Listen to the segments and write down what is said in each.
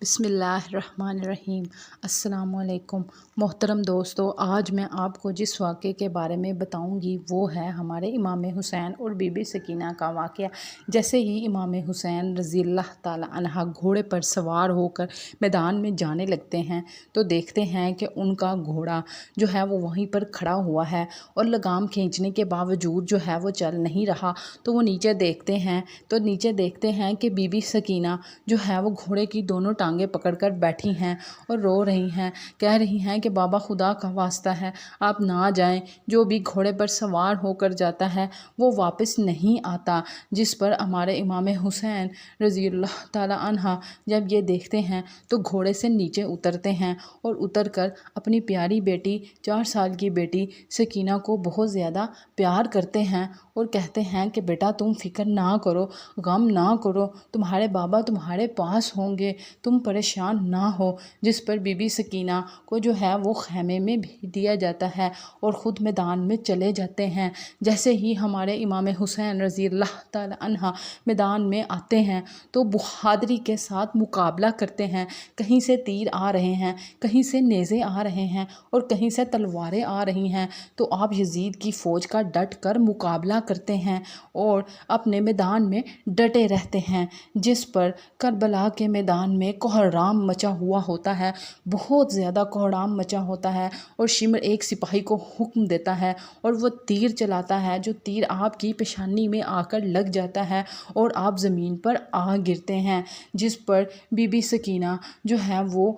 بسم اللہ الرحمن الرحیم۔ السلام علیکم محترم دوستو، آج میں آپ کو جس واقعے کے بارے میں بتاؤں گی وہ ہے ہمارے امام حسین اور بی بی سکینہ کا واقعہ۔ جیسے ہی امام حسین رضی اللہ تعالی عنہ گھوڑے پر سوار ہو کر میدان میں جانے لگتے ہیں تو دیکھتے ہیں کہ ان کا گھوڑا جو ہے وہ وہیں پر کھڑا ہوا ہے اور لگام کھینچنے کے باوجود جو ہے وہ چل نہیں رہا۔ تو وہ نیچے دیکھتے ہیں کہ بی بی سکینہ جو ہے وہ گھوڑے کی دونوں ٹانگیں پکڑ کر بیٹھی ہیں اور رو رہی ہیں، کہہ رہی ہیں کہ بابا خدا کا واسطہ ہے آپ نہ جائیں، جو بھی گھوڑے پر سوار ہو کر جاتا ہے وہ واپس نہیں آتا۔ جس پر ہمارے امام حسین رضی اللہ تعالی عنہ جب یہ دیکھتے ہیں تو گھوڑے سے نیچے اترتے ہیں اور اتر کر اپنی پیاری بیٹی 4 سال کی بیٹی سکینہ کو بہت زیادہ پیار کرتے ہیں اور کہتے ہیں کہ بیٹا تم فکر نہ کرو، غم نہ کرو، تمہارے بابا تمہارے پاس ہوں گے، تم پریشان نہ ہو۔ جس پر بی بی سکینہ کو جو ہے وہ خیمے میں بھیج دیا جاتا ہے اور خود میدان میں چلے جاتے ہیں۔ جیسے ہی ہمارے امام حسین رضی اللہ تعالی عنہ میدان میں آتے ہیں تو بہادری کے ساتھ مقابلہ کرتے ہیں۔ کہیں سے تیر آ رہے ہیں، کہیں سے نیزے آ رہے ہیں اور کہیں سے تلواریں آ رہی ہیں، تو آپ یزید کی فوج کا ڈٹ کر مقابلہ کرتے ہیں اور اپنے میدان میں ڈٹے رہتے ہیں۔ جس پر کربلا کے میدان میں کوہرام مچا ہوا ہوتا ہے، بہت زیادہ کوہرام مچا ہوتا ہے اور شمر ایک سپاہی کو حکم دیتا ہے اور وہ تیر چلاتا ہے، جو تیر آپ کی پیشانی میں آ کر لگ جاتا ہے اور آپ زمین پر آ گرتے ہیں۔ جس پر بی بی سکینہ جو ہے وہ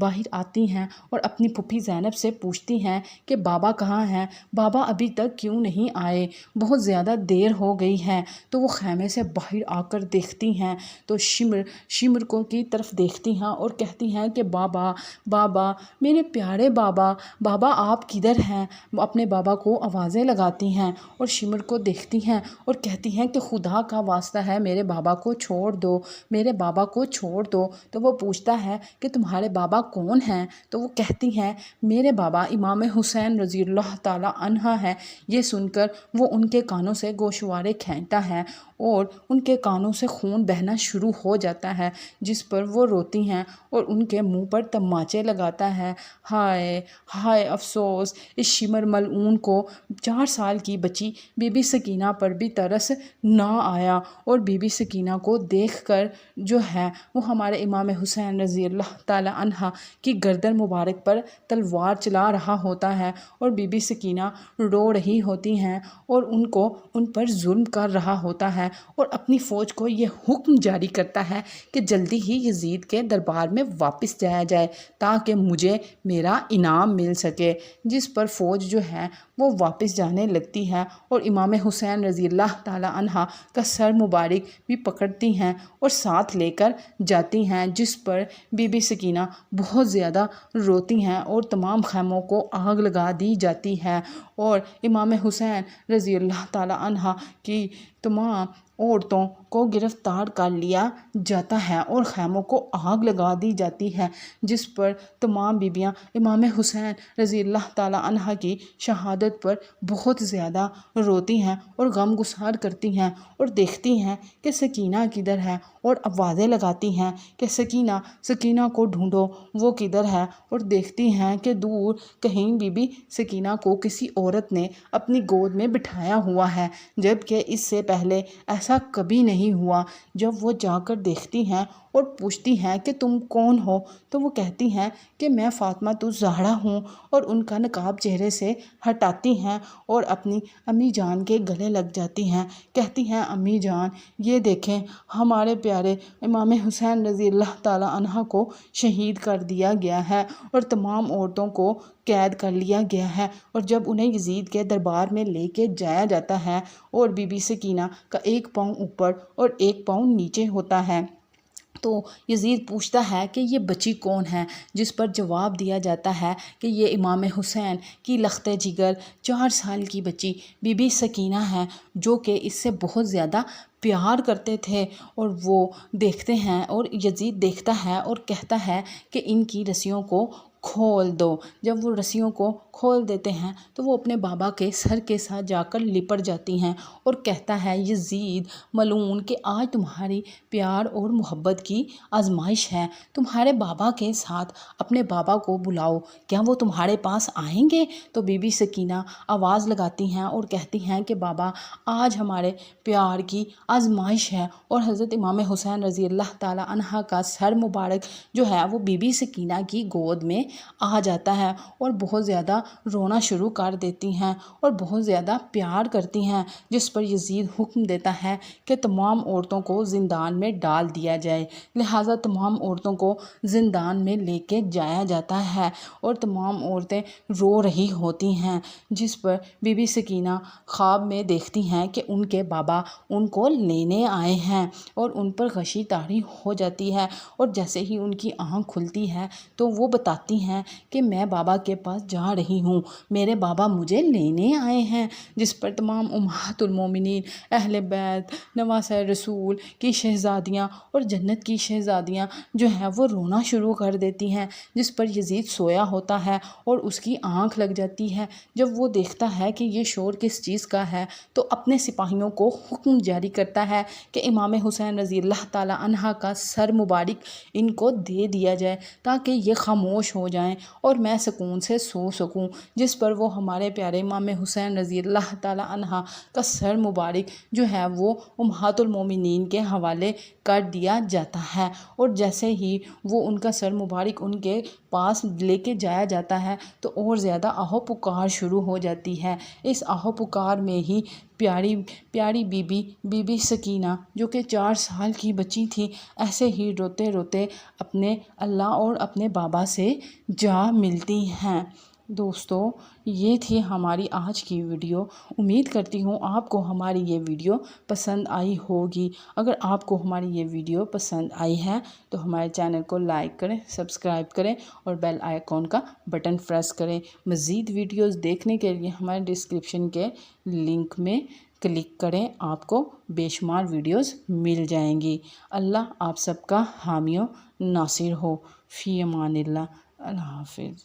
باہر آتی ہیں اور اپنی پھوپھی زینب سے پوچھتی ہیں کہ بابا کہاں ہیں، بابا ابھی تک کیوں نہیں آئے، بہت زیادہ دیر ہو گئی ہے۔ تو وہ خیمے سے باہر آ کر دیکھتی ہیں تو شمر کو کی طرف دیکھتی ہیں اور کہتی ہیں کہ بابا بابا میرے پیارے بابا، بابا آپ کدھر ہیں؟ وہ اپنے بابا کو آوازیں لگاتی ہیں اور شمر کو دیکھتی ہیں اور کہتی ہیں کہ خدا کا واسطہ ہے میرے بابا کو چھوڑ دو، میرے بابا کو چھوڑ دو۔ تو وہ پوچھتا ہے کہ تمہارے بابا کون ہیں؟ تو وہ کہتی ہیں میرے بابا امام حسین رضی اللہ تعالی عنہ ہیں۔ یہ سن کر وہ ان کے کانوں سے گوشوارے کھینچتا ہے اور ان کے کانوں سے خون بہنا شروع ہو جاتا ہے۔ جس پر وہ روتی ہیں اور ان کے منہ پر تماچے لگاتا ہے۔ ہائے ہائے افسوس، اس شمر ملعون کو 4 سال کی بچی بی بی سکینہ پر بھی ترس نہ آیا اور بی بی سکینہ کو دیکھ کر جو ہے وہ ہمارے امام حسین رضی اللہ تعالی عنہ کی گردن مبارک پر تلوار چلا رہا ہوتا ہے اور بی بی سکینہ رو رہی ہوتی ہیں اور ان پر ظلم کر رہا ہوتا ہے اور اپنی فوج کو یہ حکم جاری کرتا ہے کہ جلدی ہی یزید کے دربار میں واپس جایا جائے تاکہ مجھے میرا انعام مل سکے۔ جس پر فوج جو ہے وہ واپس جانے لگتی ہے اور امام حسین رضی اللہ تعالی عنہ کا سر مبارک بھی پکڑتی ہیں اور ساتھ لے کر جاتی ہیں۔ جس پر بی بی سکینہ بہت زیادہ روتی ہیں اور تمام خیموں کو آگ لگا دی جاتی ہے اور امام حسین رضی اللہ تعالی عنہ کی تمام عورتوں کو گرفتار کر لیا جاتا ہے اور خیموں کو آگ لگا دی جاتی ہے۔ جس پر تمام بیویاں امام حسین رضی اللہ تعالی عنہ کی شہادت پر بہت زیادہ روتی ہیں اور غم گسار کرتی ہیں اور دیکھتی ہیں کہ سکینہ کدھر ہے اور آوازیں لگاتی ہیں کہ سکینہ کو ڈھونڈو، وہ کدھر ہے؟ اور دیکھتی ہیں کہ دور کہیں بی بی سکینہ کو کسی عورت نے اپنی گود میں بٹھایا ہوا ہے، جبکہ اس سے پہلے ایسا کبھی نہیں ہوا۔ جب وہ جا کر دیکھتی ہیں اور پوچھتی ہیں کہ تم کون ہو تو وہ کہتی ہیں کہ میں فاطمہ الزہرا ہوں اور ان کا نقاب چہرے سے ہٹاتی ہیں اور اپنی امی جان کے گلے لگ جاتی ہیں۔ کہتی ہیں امی جان یہ دیکھیں ہمارے پیارے امام حسین رضی اللہ تعالی عنہ کو شہید کر دیا گیا ہے اور تمام عورتوں کو قید کر لیا گیا ہے، اور جب انہیں یزید کے دربار میں لے کے جایا جاتا ہے اور بی بی سکینہ کا 1 پاؤں اوپر اور 1 پاؤں نیچے ہوتا ہے تو یزید پوچھتا ہے کہ یہ بچی کون ہے؟ جس پر جواب دیا جاتا ہے کہ یہ امام حسین کی لخت جگر 4 سال کی بچی بی بی سکینہ ہے، جو کہ اس سے بہت زیادہ پیار کرتے تھے۔ اور وہ دیکھتے ہیں اور یزید دیکھتا ہے اور کہتا ہے کہ ان کی رسیوں کو کھول دو۔ جب وہ رسیوں کو کھول دیتے ہیں تو وہ اپنے بابا کے سر کے ساتھ جا کر لپٹ جاتی ہیں اور کہتا ہے یزید ملعون کہ آج تمہاری پیار اور محبت کی آزمائش ہے، تمہارے بابا کے ساتھ اپنے بابا کو بلاؤ، کیا وہ تمہارے پاس آئیں گے؟ تو بی بی سکینہ آواز لگاتی ہیں اور کہتی ہیں کہ بابا آج ہمارے پیار کی آزمائش ہے، اور حضرت امام حسین رضی اللہ تعالیٰ عنہ کا سر مبارک جو ہے وہ بی بی سکینہ کی گود میں آ جاتا ہے اور بہت زیادہ رونا شروع کر دیتی ہیں اور بہت زیادہ پیار کرتی ہیں، جس پر یزید حکم دیتا ہے کہ تمام عورتوں کو زندان میں ڈال دیا جائے۔ لہٰذا تمام عورتوں کو زندان میں لے کے جایا جاتا ہے اور تمام عورتیں رو رہی ہوتی ہیں، جس پر بی بی سکینہ خواب میں دیکھتی ہیں کہ ان کے بابا ان کو لینے آئے ہیں اور ان پر غشی طاری ہو جاتی ہے، اور جیسے ہی ان کی آنکھ کھلتی ہے تو وہ بتاتی ہیں کہ میں بابا کے پاس جا رہی ہوں، میرے بابا مجھے لینے آئے ہیں، جس پر تمام امہات المومنین، اہل بیت، نواسہ رسول کی شہزادیاں اور جنت کی شہزادیاں جو ہیں وہ رونا شروع کر دیتی ہیں، جس پر یزید سویا ہوتا ہے اور اس کی آنکھ لگ جاتی ہے۔ جب وہ دیکھتا ہے کہ یہ شور کس چیز کا ہے تو اپنے سپاہیوں کو حکم جاری کرتا ہے کہ امام حسین رضی اللہ تعالیٰ عنہ کا سر مبارک ان کو دے دیا جائے تاکہ یہ خاموش ہو جائیں اور میں سکون سے سو سکوں، جس پر وہ ہمارے پیارے امام حسین رضی اللہ تعالیٰ عنہ کا سر مبارک جو ہے وہ امہات المومنین کے حوالے کر دیا جاتا ہے، اور جیسے ہی وہ ان کا سر مبارک ان کے پاس لے کے جایا جاتا ہے تو اور زیادہ آہو پکار شروع ہو جاتی ہے۔ اس آہو پکار میں ہی پیاری بی بی سکینہ جو کہ 4 سال کی بچی تھی، ایسے ہی روتے روتے اپنے اللہ اور اپنے بابا سے جا ملتی ہیں۔ دوستو یہ تھی ہماری آج کی ویڈیو، امید کرتی ہوں آپ کو ہماری یہ ویڈیو پسند آئی ہوگی۔ اگر آپ کو ہماری یہ ویڈیو پسند آئی ہے تو ہمارے چینل کو لائک کریں، سبسکرائب کریں اور بیل آئیکن کا بٹن پریس کریں۔ مزید ویڈیوز دیکھنے کے لیے ہمارے ڈسکرپشن کے لنک میں کلک کریں، آپ کو بے شمار ویڈیوز مل جائیں گی۔ اللہ آپ سب کا حامی و ناصر ہو۔ فی امان اللہ۔ اللہ حافظ۔